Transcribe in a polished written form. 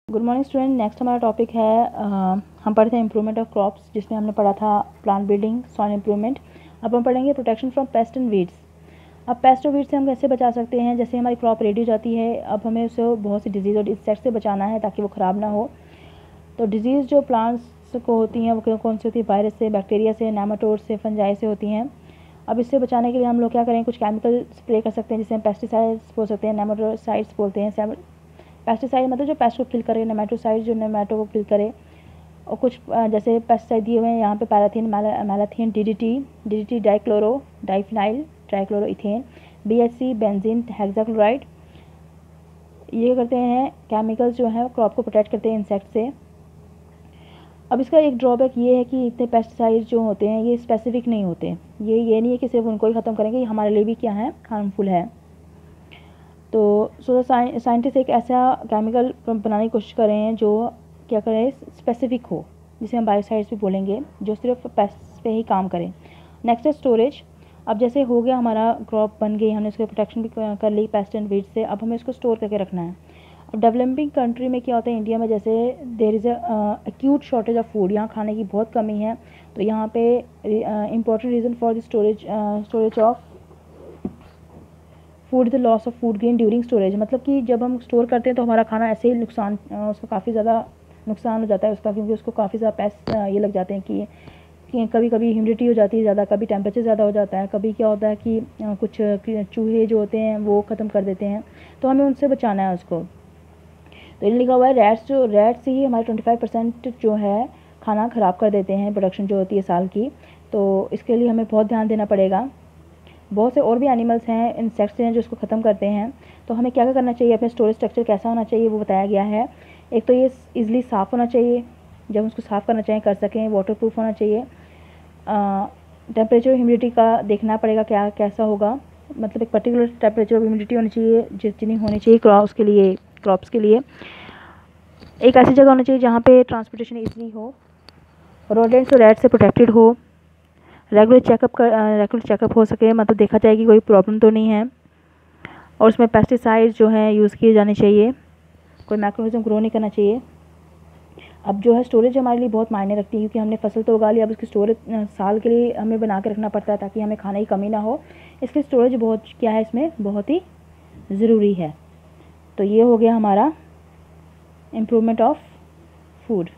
Good morning student. Next हमारा topic है हम पढ़ते हैं इम्प्रूवमेंट ऑफ क्रॉप्स, जिसमें हमने पढ़ा था प्लांट बिल्डिंग, सॉइल इम्प्रूवमेंट। अब हम पढ़ेंगे protection from paste and weeds. अब पेस्ट और वीड्स से हम कैसे बचा सकते हैं? जैसे हमारी क्रॉप रेडी हो जाती है, अब हमें उसे बहुत सी डिजीज़ और इंसेक्ट से बचाना है ताकि वो ख़राब ना हो। तो डिजीज़ जो प्लांट्स को होती हैं वो कौन सी होती है? वायरस से, बैक्टीरिया से, नेमाटोड से, फंजाई से होती हैं। अब इससे बचाने के लिए हम लोग क्या करें? कुछ केमिकल स्प्रे कर सकते हैं, जिसे हम पेस्टिसाइड्स बोल सकते हैं, नेमाटोसाइड्स बोलते हैं। पेस्टिसाइड मतलब जो पेस्ट को किल करे, नेमाटोसाइड जो नेमाटो को किल करे। और कुछ जैसे पेस्टिसाइड दिए हुए हैं यहाँ पे parathion, malathion, DDT, dichloro, diphenyl, trichloroethane, BHC, benzene, hexachloride. ये करते हैं केमिकल्स जो है क्रॉप को प्रोटेक्ट करते हैं इंसेक्ट से। अब इसका एक ड्रॉबैक ये है कि इतने पेस्टिसाइड जो होते हैं ये स्पेसिफिक नहीं होते। ये नहीं है कि सिर्फ उनको ही ख़त्म करेंगे, ये हमारे लिए भी क्या है, हार्मफुल है। तो साइंटिस्ट एक ऐसा केमिकल बनाने की कोशिश कर रहे हैं जो क्या करें, स्पेसिफिक हो, जिसे हम बायोसाइड्स भी बोलेंगे, जो सिर्फ पेस्ट पे ही काम करें। नेक्स्ट है स्टोरेज। अब जैसे हो गया हमारा क्रॉप बन गई, हमने उसकी प्रोटेक्शन भी कर ली पेस्ट एंड वीड से, अब हमें इसको स्टोर करके रखना है। अब डेवलपिंग कंट्री में क्या होता है, इंडिया में जैसे there is acute shortage of food, यहाँ खाने की बहुत कमी है। तो यहाँ पे important reason for the storage of food, the loss of food grain during storage. मतलब कि जब हम स्टोर करते हैं तो हमारा खाना ऐसे ही उसका काफ़ी ज़्यादा नुकसान हो जाता है उसका, क्योंकि उसको काफ़ी ज़्यादा पेस्ट ये लग जाते हैं कि कभी कभी ह्यूमिडिटी हो जाती है ज़्यादा, कभी टेम्परेचर ज़्यादा हो जाता है, कभी क्या होता है कि कुछ चूहे जो होते हैं वो ख़त्म कर देते हैं। तो हमें उनसे बचाना है उसको। तो ये लिखा हुआ है रैट्स ही हमारे 25% जो है खाना ख़राब कर देते हैं, प्रोडक्शन जो होती है साल की। तो इसके लिए हमें बहुत ध्यान देना पड़ेगा। बहुत से और भी एनिमल्स हैं, इंसेक्ट्स हैं जो इसको ख़त्म करते हैं। तो हमें क्या क्या करना चाहिए, अपने स्टोरेज स्ट्रक्चर कैसा होना चाहिए वो बताया गया है। एक तो ये ईज़िली साफ़ होना चाहिए, जब उसको साफ़ करना चाहिए कर सकें। वाटरप्रूफ होना चाहिए। टेम्परेचर ह्यूमिडिटी का देखना पड़ेगा क्या कैसा होगा, मतलब एक पर्टिकुलर टेम्परेचर और ह्यूमिडिटी होनी चाहिए जितनी होनी चाहिए क्रॉप्स के लिए। एक ऐसी जगह होनी चाहिए जहाँ पे ट्रांसपोर्टेशन ईजिली हो, रोडेंट्स और रैट से प्रोटेक्टेड हो, रेगुलर चेकअप हो सके, मतलब देखा जाए कि कोई प्रॉब्लम तो नहीं है। और उसमें पेस्टिसाइड जो है यूज़ किए जाने चाहिए, कोई माइक्रोऑर्गेनिज्म ग्रो नहीं करना चाहिए। अब जो है स्टोरेज हमारे लिए बहुत मायने रखती है, क्योंकि हमने फसल तो उगा ली, अब उसकी स्टोरेज साल के लिए हमें बना के रखना पड़ता है ताकि हमें खाने की कमी ना हो। इसलिए स्टोरेज बहुत क्या है, इसमें बहुत ही ज़रूरी है। तो ये हो गया हमारा इम्प्रूवमेंट ऑफ फूड।